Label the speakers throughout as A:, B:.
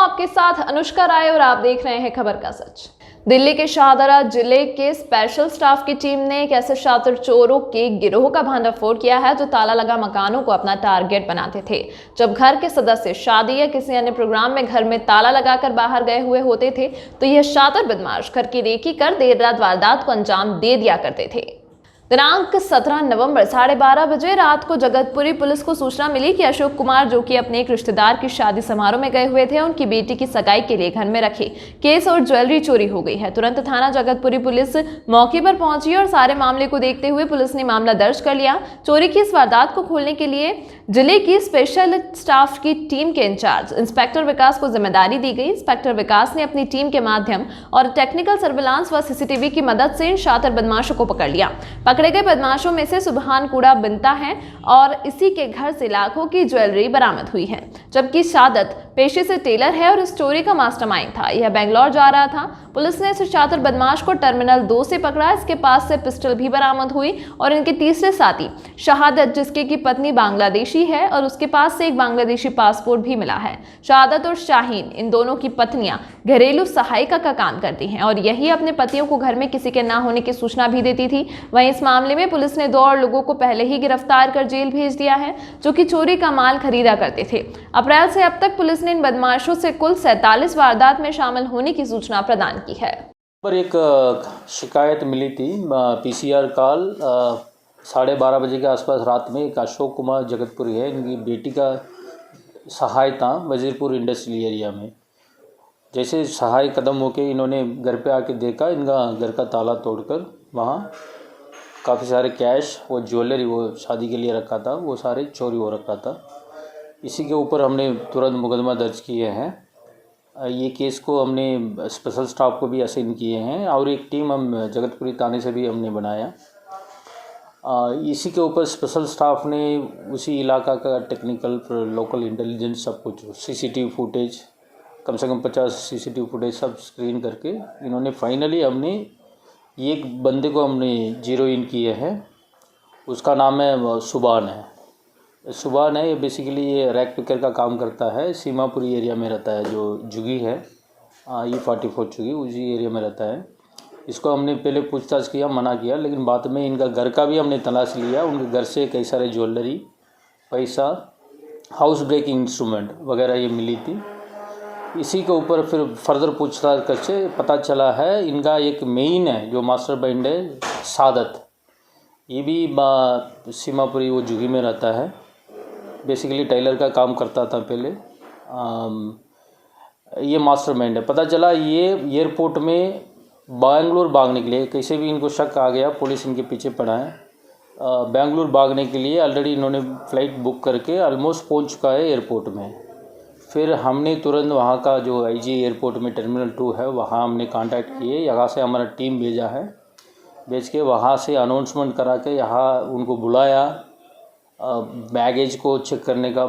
A: आपके साथ अनुष्का राय और आप देख रहे हैं खबर का सच। दिल्ली के शाहदरा जिले के स्पेशल स्टाफ की टीम ने एक ऐसे शातिर चोरों के गिरोह का भंडाफोड़ किया है जो ताला लगा मकानों को अपना टारगेट बनाते थे। जब घर के सदस्य शादी या किसी अन्य प्रोग्राम में घर में ताला लगाकर बाहर गए हुए होते थे तो यह शातिर बदमाश घर की रेकी कर देर रात वारदात को अंजाम दे दिया करते थे। दिनांक 17 नवंबर 12:30 बजे रात को जगतपुरी पुलिस को सूचना मिली कि अशोक कुमार, जो कि अपने एक रिश्तेदार की शादी समारोह में गए हुए थे, उनकी बेटी की सगाई के लिए घर में रखे केस और ज्वेलरी चोरी हो गई है। तुरंत थाना जगतपुरी पुलिस मौके पर पहुंची और सारे मामले को देखते हुए पुलिस ने मामला दर्ज कर लिया। चोरी की इस वारदात को खोलने के लिए जिले की स्पेशल स्टाफ की टीम के इंचार्ज इंस्पेक्टर विकास को जिम्मेदारी दी गई। इंस्पेक्टर विकास ने अपनी टीम के माध्यम और टेक्निकल सर्विलांस व सीसीटीवी की मदद से इन शातिर बदमाशों को पकड़ लिया। पकड़े गए बदमाशों में से सुबहान कूड़ा बिनता है और इसी के घर से लाखों की ज्वेलरी बरामद हुई है, जबकि शादत पेशे से टेलर है और इस चोरी का मास्टरमाइंड था। यह बेंगलोर जा रहा था। पुलिस ने इस शातिर बदमाश को टर्मिनल 2 से पकड़ा। इसके पास से पिस्टल भी बरामद हुई और इनके तीसरे साथी शहादत, जिसके की पत्नी बांग्लादेशी है और उसके पास से एक बांग्लादेशी पासपोर्ट भी मिला है। शहादत और शाहीन, इन दोनों की पत्नियां घरेलू सहायिका का काम करती हैं और यही अपने पतियों को घर में किसी के ना होने की सूचना भी देती थी। वहीं इस मामले में पुलिस ने 2 और लोगों को पहले ही गिरफ्तार कर जेल भेज दिया है, जो कि चोरी का माल खरीदा करते थे। अप्रैल से अब तक पुलिस ने इन बदमाशों से कुल 47 वारदात में शामिल होने की सूचना प्रदान की है।
B: पर एक शिकायत मिली थी, पीसीआर कॉल 12:30 बजे के आसपास रात में। एक अशोक कुमार जगतपुरी है, इनकी बेटी का सहाय था वजीरपुर इंडस्ट्रियल एरिया में। जैसे सहाय कदम होके इन्होंने घर पे आके देखा, इनका घर का ताला तोड़कर वहाँ काफ़ी सारे कैश वो ज्वेलरी वो शादी के लिए रखा था, वो सारे चोरी हो रखा था। इसी के ऊपर हमने तुरंत मुकदमा दर्ज किए हैं। ये केस को हमने स्पेशल स्टाफ को भी असाइन किए हैं और एक टीम हम जगतपुरी थाने से भी हमने बनाया। इसी के ऊपर स्पेशल स्टाफ ने उसी इलाका का टेक्निकल लोकल इंटेलिजेंस सब कुछ सीसीटीवी फुटेज, कम से कम 50 सीसीटीवी फुटेज सब स्क्रीन करके इन्होंने फाइनली हमने एक बंदे को हमने जीरो इन किए हैं। उसका नाम है सुबान है। सुबान है, ये बेसिकली ये रैक पिकर का काम करता है। सीमापुरी एरिया में रहता है, जो जुगी है E44 जुगी, उसी एरिया में रहता है। इसको हमने पहले पूछताछ किया, मना किया, लेकिन बाद में इनका घर का भी हमने तलाश लिया। उनके घर से कई सारे ज्वेलरी, पैसा, हाउस ब्रेकिंग इंस्ट्रूमेंट वगैरह ये मिली थी। इसी के ऊपर फिर फर्दर पूछताछ करके पता चला है इनका एक मेन है जो मास्टरमाइंड है सादत, ये भी सीमापुरी वो जुगी में रहता है। बेसिकली टेलर का काम करता था पहले। ये मास्टरमाइंड है। पता चला ये एयरपोर्ट में बेंगलुरु भागने के लिए, कैसे भी इनको शक आ गया, पुलिस इनके पीछे पड़ा है। बेंगलुरु भागने के लिए ऑलरेडी इन्होंने फ़्लाइट बुक करके ऑलमोस्ट पहुंच चुका है एयरपोर्ट में। फिर हमने तुरंत वहाँ का जो आईजी एयरपोर्ट में टर्मिनल 2 है, वहाँ हमने कांटेक्ट किए। यहाँ से हमारा टीम भेजा है, भेज के वहाँ से अनाउंसमेंट करा के यहाँ उनको बुलाया, बैगेज को चेक करने का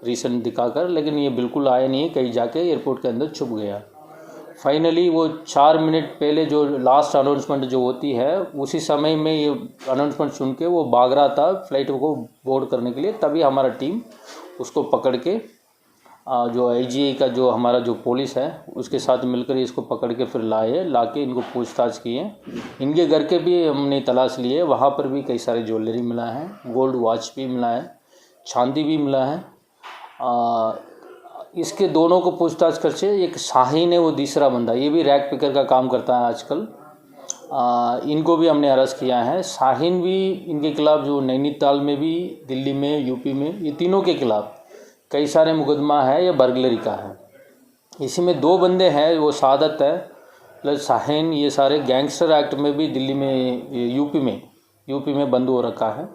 B: रीज़न दिखाकर, लेकिन ये बिल्कुल आए नहीं, कहीं जाके एयरपोर्ट के अंदर छुप गया। फाइनली वो 4 मिनट पहले जो लास्ट अनाउंसमेंट जो होती है, उसी समय में ये अनाउंसमेंट सुन के वो भाग रहा था फ्लाइट को बोर्ड करने के लिए। तभी हमारा टीम उसको पकड़ के जो आईजीआई का जो हमारा जो पुलिस है उसके साथ मिलकर इसको पकड़ के फिर लाके इनको पूछताछ किए। इनके घर के भी हमने तलाश लिए, वहाँ पर भी कई सारे ज्वेलरी मिला है, गोल्ड वॉच भी मिला है, चांदी भी मिला है। इसके दोनों को पूछताछ करके एक शाहीन है, वो तीसरा बंदा, ये भी रैक पिकर का काम करता है आजकल। इनको भी हमने अरेस्ट किया है। शाहीन भी, इनके खिलाफ़ जो नैनीताल में भी, दिल्ली में, यूपी में, ये तीनों के खिलाफ़ कई सारे मुकदमा है। ये बर्गलरी का है। इसी में 2 बंदे हैं, वो सादत है प्लस शाहीन, ये सारे गैंगस्टर एक्ट में भी दिल्ली में, यूपी में बंद हो रखा है।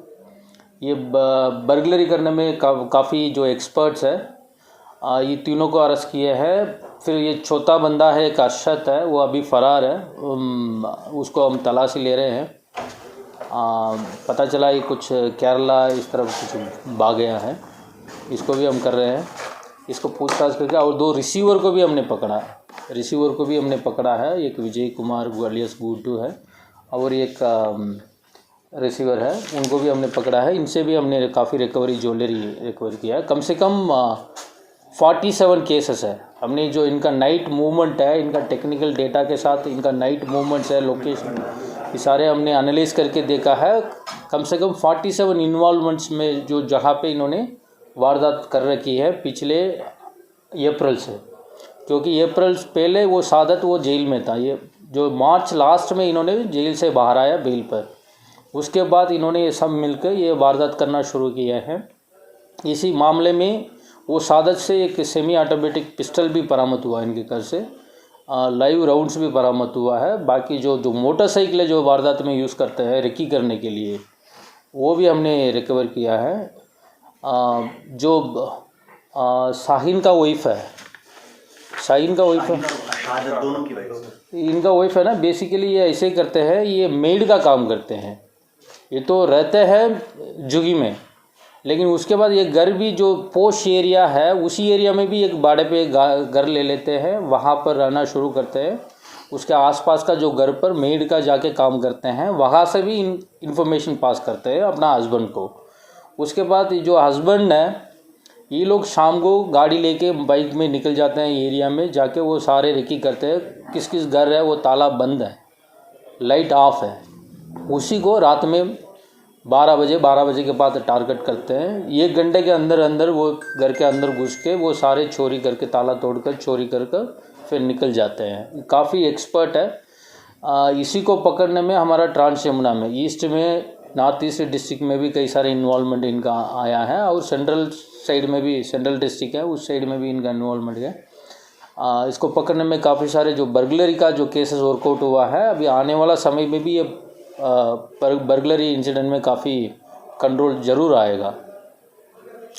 B: ये बर्गलरी करने में काफ़ी जो एक्सपर्ट्स है, ये तीनों को अरेस्ट किए हैं। फिर ये चौथा बंदा है, एक अरशद है, वो अभी फ़रार है, उसको हम तलाशी ले रहे हैं। पता चला ये कुछ केरला इस तरफ कुछ भाग गया है, इसको भी हम कर रहे हैं। इसको पूछताछ करके और 2 रिसीवर को भी हमने पकड़ा है। एक विजय कुमार अलियास गुड्डू है और एक रिसीवर है, उनको भी हमने पकड़ा है। इनसे भी हमने काफ़ी ज्वेलरी रिकवर किया है। कम से कम 47 केसेस है। हमने जो इनका नाइट मूवमेंट है, इनका टेक्निकल डेटा के साथ इनका नाइट मूवमेंट्स है, लोकेशन, ये सारे हमने एनालाइज करके देखा है। कम से कम 47 इन्वॉल्वमेंट्स में जो जहाँ पे इन्होंने वारदात कर रखी है पिछले अप्रैल से, क्योंकि अप्रैल पहले वो सादत वो जेल में था। ये जो मार्च लास्ट में इन्होंने जेल से बाहर आया बेल पर, उसके बाद इन्होंने ये सब मिलकर ये वारदात करना शुरू किया है। इसी मामले में वो सादत से एक सेमी ऑटोमेटिक पिस्टल भी बरामद हुआ इनके घर से, लाइव राउंड्स भी बरामद हुआ है। बाकी जो मोटरसाइकिल जो वारदात में यूज़ करते हैं रेकी करने के लिए, वो भी हमने रिकवर किया है। जो शाहीन का वाइफ है, शाहीन का वाइफ है,
C: दोनों की वाइफ,
B: इनका वाइफ है ना, बेसिकली ये ऐसे ही करते हैं, ये मेड का काम करते हैं। ये तो रहते हैं जुगी में, लेकिन उसके बाद ये घर भी जो पोश एरिया है उसी एरिया में भी एक भाड़े पे घर ले लेते हैं, वहाँ पर रहना शुरू करते हैं। उसके आसपास का जो घर पर मेड का जाके काम करते हैं, वहाँ से भी इंफॉर्मेशन पास करते हैं अपना हस्बैंड को। उसके बाद जो हस्बैंड है, ये लोग शाम को गाड़ी लेके बाइक में निकल जाते हैं एरिया में, जाके वो सारे रेकी करते हैं। किस किस घर है वो ताला बंद है, लाइट ऑफ है, उसी को रात में 12 बजे के बाद टारगेट करते हैं। 1 घंटे के अंदर अंदर वो घर के अंदर घुस के वो सारे चोरी करके, ताला तोड़कर चोरी कर फिर निकल जाते हैं। काफ़ी एक्सपर्ट है। इसी को पकड़ने में हमारा ट्रांस यमुना में, ईस्ट में, नॉर्थ ईस्ट डिस्ट्रिक्ट में भी कई सारे इन्वॉल्वमेंट इनका आया है, और सेंट्रल साइड में भी, सेंट्रल डिस्ट्रिक्ट है उस साइड में भी इनका इन्वॉल्वमेंट है। इसको पकड़ने में काफ़ी सारे जो बर्गलरी का जो केसेस वर्कआउट हुआ है, अभी आने वाला समय में भी ये बर्गलरी इंसिडेंट में काफ़ी कंट्रोल ज़रूर आएगा।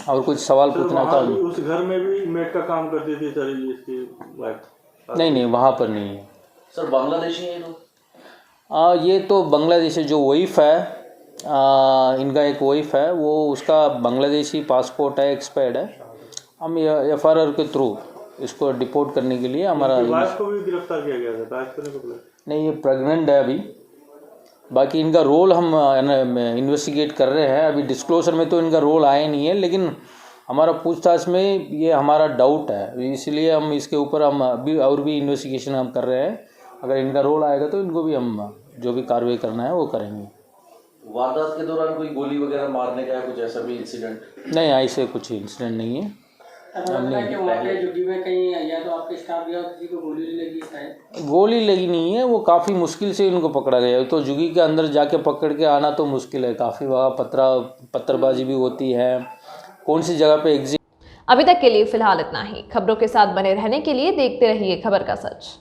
B: और कुछ सवाल पूछना था?
D: उस घर में भी मेड का काम करती थी सर इसकी वाइफ?
B: नहीं, वहाँ पर नहीं है
C: सर। बांग्लादेशी है लोग?
B: ये तो बांग्लादेशी जो वाइफ है, इनका एक वाइफ है, वो उसका बांग्लादेशी पासपोर्ट है, एक्सपायर्ड है। हम FRR के थ्रू इसको डिपोर्ट करने के लिए हमारा,
D: वाइफ को भी गिरफ्तार किया गया था?
B: नहीं, ये प्रेग्नेंट है अभी। बाकी इनका रोल हम इन्वेस्टिगेट कर रहे हैं। अभी डिस्क्लोजर में तो इनका रोल आया नहीं है, लेकिन हमारा पूछताछ में ये हमारा डाउट है, इसलिए हम इसके ऊपर हम अभी और भी इन्वेस्टिगेशन हम कर रहे हैं। अगर इनका रोल आएगा तो इनको भी हम जो भी कार्रवाई करना है वो करेंगे।
C: वारदात के दौरान कोई गोली वगैरह मारने का कुछ ऐसा भी इंसिडेंट?
B: नहीं, ऐसे कुछ इंसिडेंट नहीं है। गोली लगी नहीं है, वो काफ़ी मुश्किल से इनको पकड़ा गया। तो जुगी के अंदर जाके पकड़ के आना तो मुश्किल है, काफ़ी वहाँ पत्थरबाजी भी होती है, कौन सी जगह पे एग्जिट।
A: अभी तक के लिए फिलहाल इतना ही। खबरों के साथ बने रहने के लिए देखते रहिए खबर का सच।